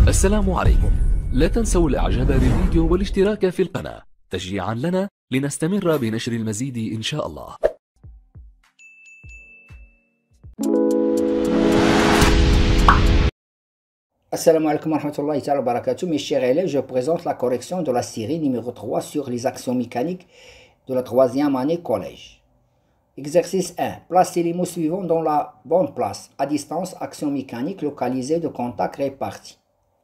السلام عليكم. لا تنسوا الاعجاب بالفيديو والاشتراك في القناة تشجيعا لنا لنستمر بنشر المزيد إن شاء الله. Assalamu alaikum wa rahmatullahi wa barakatuh. Mes chers élèves, je présente la correction de la série numéro 3 sur les actions mécaniques de la troisième année collège. Exercice 1. Placez les mots suivants dans la bonne place. À distance, action mécanique localisée de contact réparti.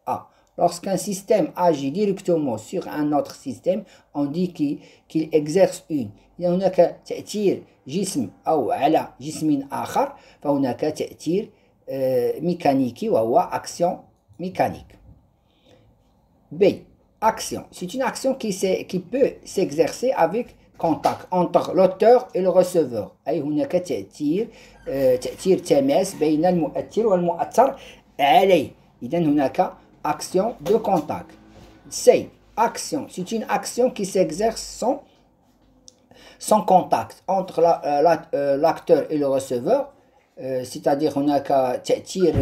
A. Lorsqu'un système agit directement sur un autre système, on dit qu'il exerce une. إذا هناك تأثير جسم أو على جسم آخر فهناك تأثير mécanique وهو action mécanique. B. Action. C'est une action qui peut s'exercer avec contact entre l'auteur et le receveur. أي هناك تأثير تماس بين المؤثر والمؤثر عليه. إذا هناك action de contact. C. Action. C'est une action qui s'exerce sans contact entre l'acteur et le receveur. C'est-à-dire هناك تأثير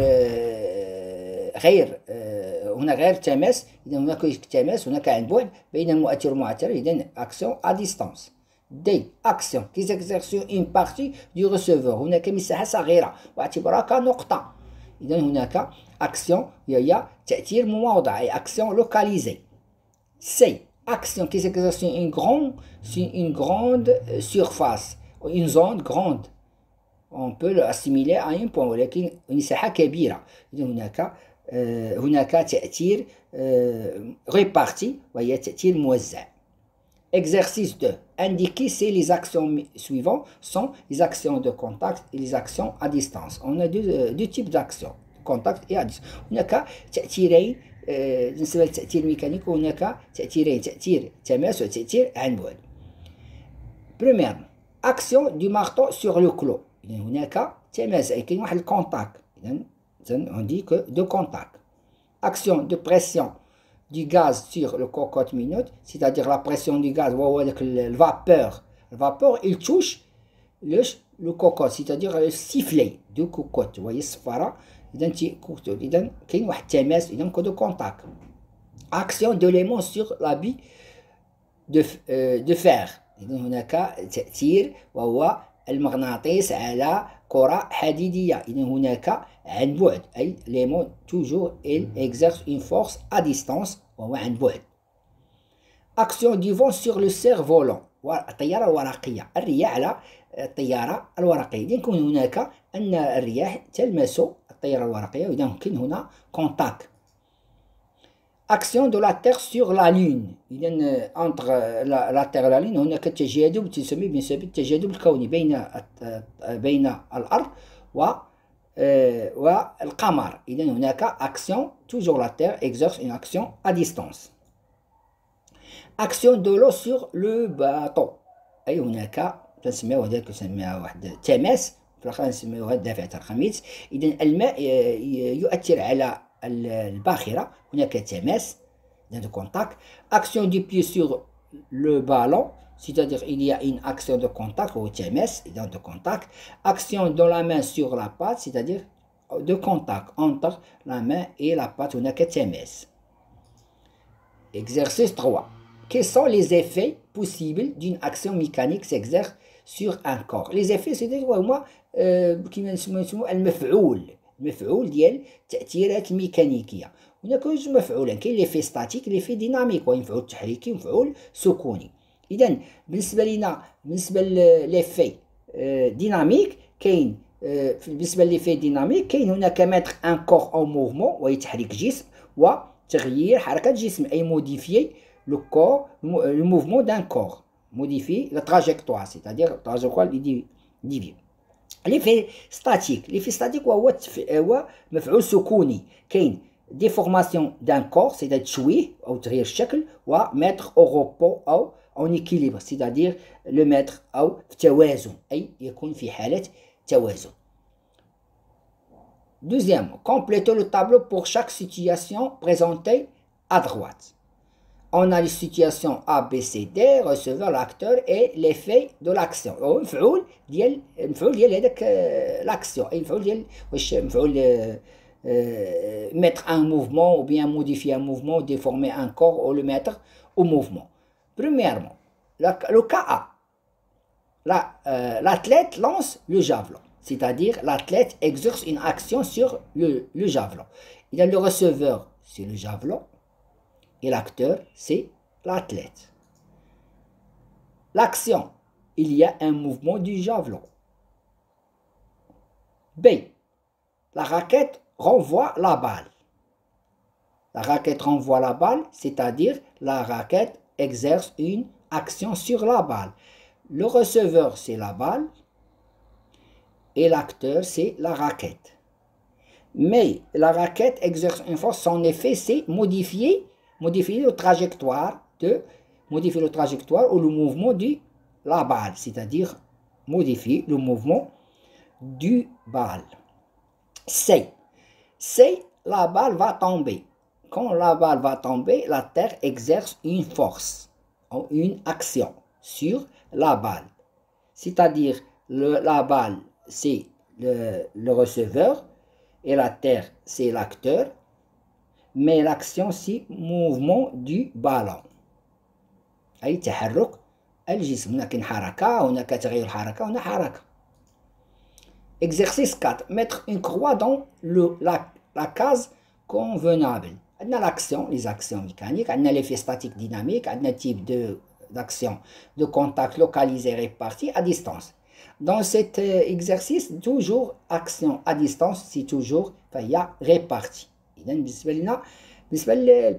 غير تماس. إذا هناك تماس هناك عن بعد بين المؤثر والمؤثر. إذا action à distance. D. Action qui s'exerce sur une partie du receveur. هناك مساحة صغيرة واعتبارها كنقطة. إذا هناك action هي تأثير مواضع أي action localisée. C. Action qui s'exerce sur une grande surface, une zone grande. On peut l'assimiler à un point ولكن مساحة كبيرة. إذا هناك تأثير réparti وهي تأثير موزع. Exercice 2. Indiquer si les actions suivantes sont les actions de contact et les actions à distance. On a deux types d'actions, contact et à distance. هناك تأثيرين بالنسبة للتأثير الميكانيكي وهناك تأثيرين، تأثير تماس وتأثير عن بعد. Première, action du marteau sur le clou. إذا هناك تماس أي كاين واحد الكونتاكت. إذا on dit que de contact. Action de pression du gaz sur le cocotte-minute, c'est-à-dire la pression du gaz, le vapeur. Le vapeur, il touche le cocotte, c'est-à-dire le sifflet de cocotte. Vous voyez, الصفارة. إذا كاين واحد التماس إذا de contact. Action de l'aimant sur l'habit de fer. إذا هناك تأثير وهو المغناطيس على كرة حديدية. إذا هناك عن بعد أي l'aimant toujours il exerce une force à distance وهو عن بعد. Action du vent sur le cerf-volant. الطيارة الورقية. الرياح على الطيارة الورقية. إذا يكون هناك أن الرياح تلمس الطيارة الورقية وإذا يمكن هنا contact. Action de la Terre sur la Lune. إذا entre la Terre et la Lune هناك تجاذب تسمى بالتجاذب الكوني بين الأرض والقمر. إذا هناك action toujours la Terre exerce une action à distance. Action de l'eau sur le bateau. أي هناك تسمى هذاك تسمى واحد تماس في الآخر نسميوها دافعة الخميس. إذا الماء يؤثر على الباخرة. هناك تماس de contact. Action du pied sur le ballon, c'est-à-dire il y a une action de contact ou تماس de contact. Action de la main sur la patte, c'est-à-dire de contact entre la main et la patte. هناك تماس. Exercice 3. Quels sont les effets possibles d'une action mécanique s'exerce sur un corps? Les effets c'est-à-dire هما كيما نسموه المفعول ديال التأثيرات الميكانيكية. هناك جوج مفعولين، كاين ليفي ستاتيك ليفي ديناميك، ومفعول تحريكي ومفعول سكوني. إذا بالنسبة ليفي ديناميك كاين بالنسبة ليفي ديناميك كاين هناك ماتر ان كور او موفمون وهي تحريك جسم وتغيير حركة جسم أي موديفيي لو كور لو موفمون دان كور، موديفي لا تراجيكتوار c'est-à-dire تراجيكتوار ديفي. ليفي ستاتيك هو مفعول سكوني. كاين ديفورماسيون دان كور c'est-à-dire تشويه أو تغيير الشكل ومتر أو روبو أو en équilibre c'est-à-dire le mettre أو في توازن أي يكون في حالة توازن. Deuxième, complétez le tableau pour chaque situation présentée à droite. On a les situations A, B, C, D, receveur, l'acteur et l'effet de l'action. المفعول ديال هذاك l'action. أي المفعول ديال واش مفعول mettre un mouvement ou bien modifier un mouvement, déformer un corps ou le mettre au mouvement. Premièrement, le cas A. L'athlète lance le javelot, c'est-à-dire l'athlète exerce une action sur le javelot. Il y a le receveur, c'est le javelot, et l'acteur, c'est l'athlète. L'action, il y a un mouvement du javelot. B. La raquette renvoie la balle. La raquette renvoie la balle, c'est-à-dire la raquette exerce une action sur la balle. Le receveur, c'est la balle et l'acteur, c'est la raquette. Mais la raquette exerce une force, son effet, c'est modifier la trajectoire ou le mouvement de la balle, c'est-à-dire modifier le mouvement du balle. C, la balle va tomber. Quand la balle va tomber, la terre exerce une force ou une action sur la balle. C'est-à-dire la balle, c'est le receveur et la terre, c'est l'acteur. Mais l'action, c'est mouvement du ballon. أي تحرك الجسم. هناك حركة، هناك تغيير حركة، هناك حركة. Exercice 4. Mettre une croix dans la case convenable. On a l'action, les actions mécaniques, on a l'effet statique dynamique, on a un type d'action de contact localisé réparti à distance. Dans cet exercice, toujours action à distance, c'est toujours il y a réparti.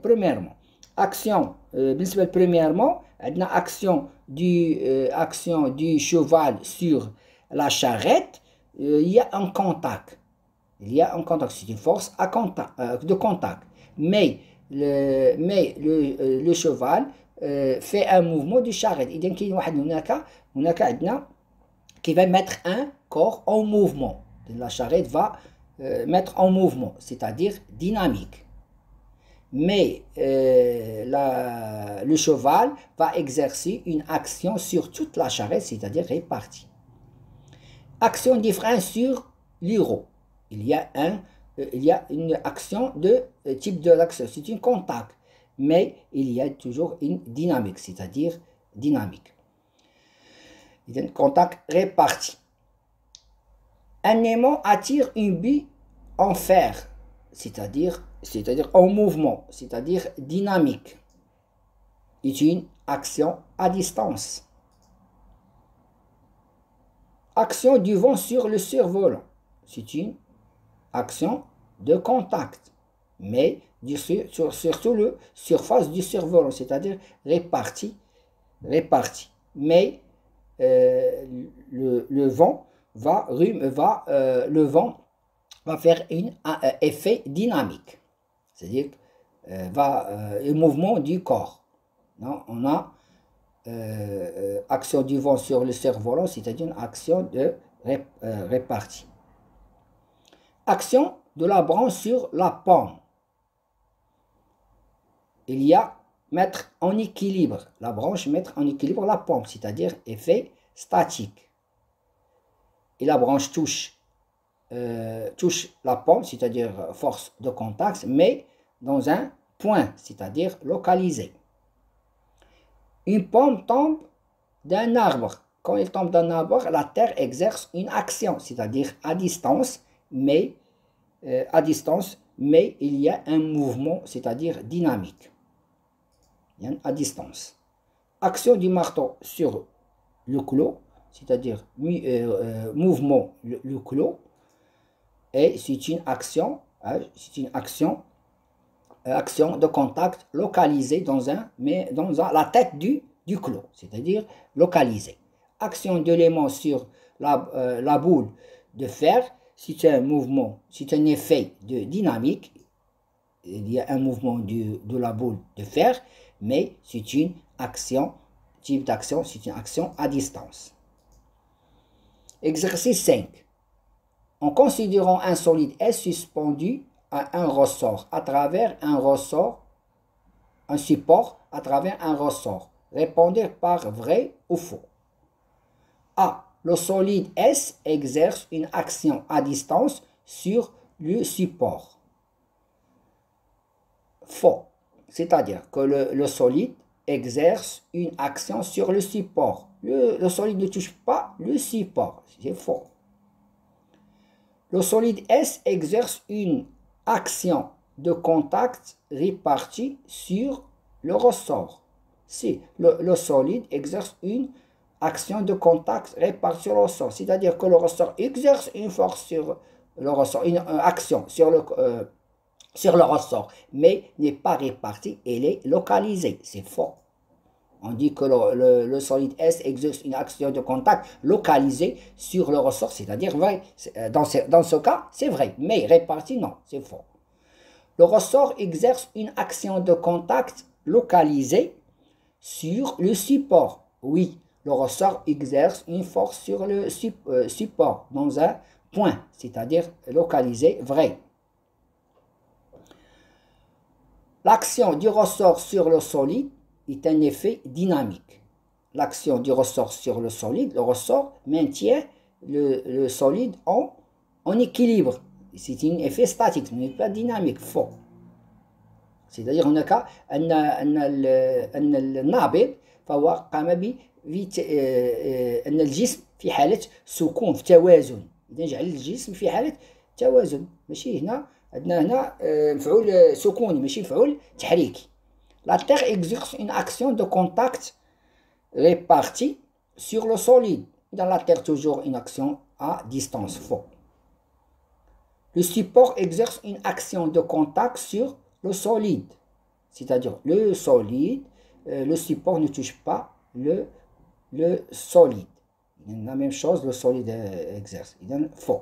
Premièrement, action, premièrement, on a action du cheval sur la charrette. Il y a un contact. C'est une force de contact. Mais le cheval fait un mouvement de charrette. Il y a qui va mettre un corps en mouvement. La charrette va mettre en mouvement, c'est-à-dire dynamique. Mais le cheval va exercer une action sur toute la charrette, c'est-à-dire répartie. Action de frein sur l'euro. Il y a une action de type de l'action, c'est un contact, mais il y a toujours une dynamique, c'est-à-dire dynamique. Il y a un contact réparti. Un aimant attire une bille en fer, c'est-à-dire en mouvement, c'est-à-dire dynamique. C'est une action à distance. Action du vent sur le survolant. C'est une action de contact, mais surtout la surface du survolant, c'est-à-dire répartie. Mais le vent va faire un effet dynamique, c'est-à-dire le mouvement du corps. Non, on a action du vent sur le cerf-volant, c'est-à-dire une action de répartie. Action de la branche sur la pomme. Il y a mettre en équilibre la branche, mettre en équilibre la pomme, c'est-à-dire effet statique. Et la branche touche la pomme, c'est-à-dire force de contact, mais dans un point, c'est-à-dire localisé. Une pomme tombe d'un arbre. Quand elle tombe d'un arbre, la terre exerce une action, c'est-à-dire à distance, mais il y a un mouvement, c'est-à-dire dynamique. À distance. Action du marteau sur le clou, c'est-à-dire mouvement le clou, et c'est une action de contact localisée dans la tête du clou, c'est-à-dire localisée. Action de l'aimant sur la boule de fer, c'est un mouvement, c'est un effet de dynamique. Il y a un mouvement de la boule de fer, mais c'est une action, type d'action, c'est une action à distance. Exercice 5. En considérant un solide S suspendu à un ressort, à travers un ressort, un support à travers un ressort, répondez par vrai ou faux. A. Le solide S exerce une action à distance sur le support. Faux. C'est-à-dire que le solide exerce une action sur le support. Le solide ne touche pas le support. C'est faux. Le solide S exerce une action de contact répartie sur le ressort. Si le solide exerce une action de contact répartie sur le ressort, c'est-à-dire que le ressort exerce une force sur le ressort, une action sur le ressort, mais n'est pas répartie, elle est localisée. C'est faux. On dit que le solide S exerce une action de contact localisée sur le ressort, c'est-à-dire vrai. Dans ce cas, c'est vrai, mais répartie, non, c'est faux. Le ressort exerce une action de contact localisée sur le support. Oui, le ressort exerce une force sur le support dans un point, c'est-à-dire localisé, vrai. L'action du ressort sur le solide est un effet dynamique. L'action du ressort sur le solide, le ressort maintient le solide en équilibre. C'est un effet statique, ce n'est pas dynamique, faux. C'est-à-dire هناك أن النابض فهو قام أن الجسم في حالة سكون في توازن. إذا جعل الجسم في حالة توازن، ماشي هنا عندنا هنا مفعول سكوني ماشي مفعول تحريكي. La Terre exerce une action de contact répartie sur le solide. Dans la Terre, toujours une action à distance. Faux. Le support exerce une action de contact sur le solide. C'est-à-dire le solide, le support ne touche pas le solide. La même chose, le solide exerce. Il donne faux.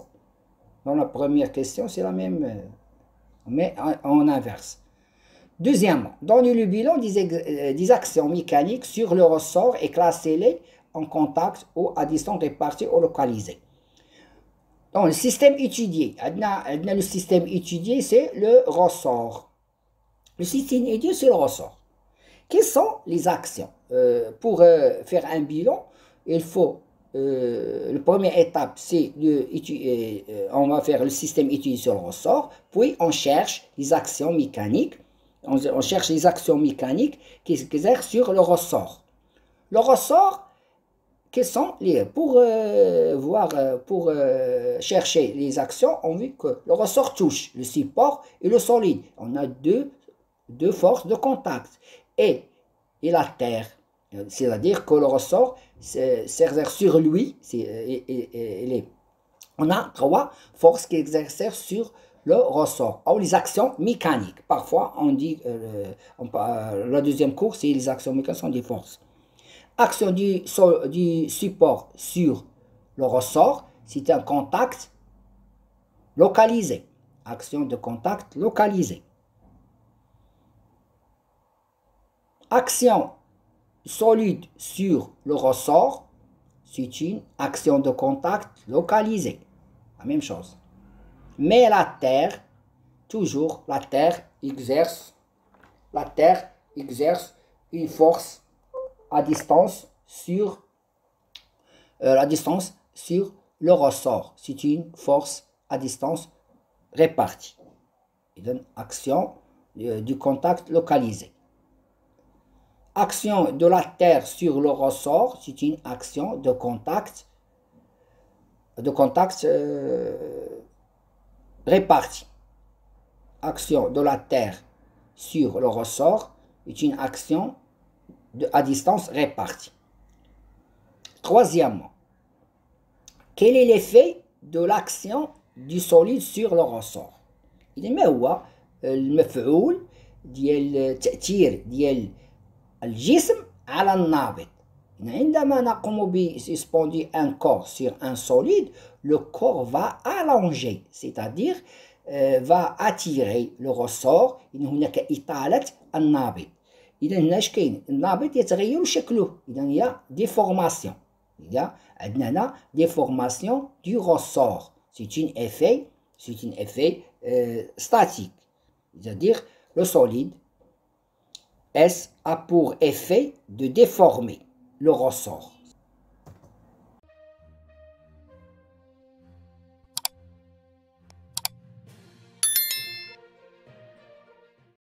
Dans la première question, c'est la même, mais en inverse. Deuxièmement, donnez le bilan des actions mécaniques sur le ressort et classez-les en contact ou à distance répartie ou localisée. Donc, le système étudié, le système étudié, c'est le ressort. Le système étudié, c'est le ressort. Quelles sont les actions? Pour faire un bilan, il faut, la première étape, c'est on va faire le système étudié sur le ressort, puis on cherche les actions mécaniques. On cherche les actions mécaniques qui s'exercent sur le ressort. Le ressort, quels sont les... Pour chercher les actions, on veut que le ressort touche le support et le solide. On a deux forces de contact. Et la terre, c'est-à-dire que le ressort s'exerce sur lui. On a trois forces qui s'exercent sur le ressort, ou les actions mécaniques. Parfois, on dit, la deuxième cours, c'est les actions mécaniques sont des forces. Action du support sur le ressort, c'est un contact localisé. Action de contact localisé. Action solide sur le ressort, c'est une action de contact localisée. La même chose. Mais la Terre, toujours, la Terre exerce une force à distance sur le ressort. C'est une force à distance répartie. Il donne action du contact localisé. Action de la Terre sur le ressort, c'est une action de contact répartie. Action de la Terre sur le ressort est une action à distance répartie. Troisièmement, quel est l'effet de l'action du solide sur le ressort؟ إذا ما هو المفعول ديال التأثير ديال الجسم على النابض؟ عندما نقوم بسسبوندي un corps sur un solide, le corps va allonger, c'est-à-dire va attirer le ressort. إن هناك إطالة النابض. إذا هنا اش كاين؟ النابض يتغير شكله، إذا هي ديفورماسيون. إذا عندنا هنا ديفورماسيون du ressort. C'est un effet statique. C'est-à-dire le solide S a pour effet de déformer le ressort.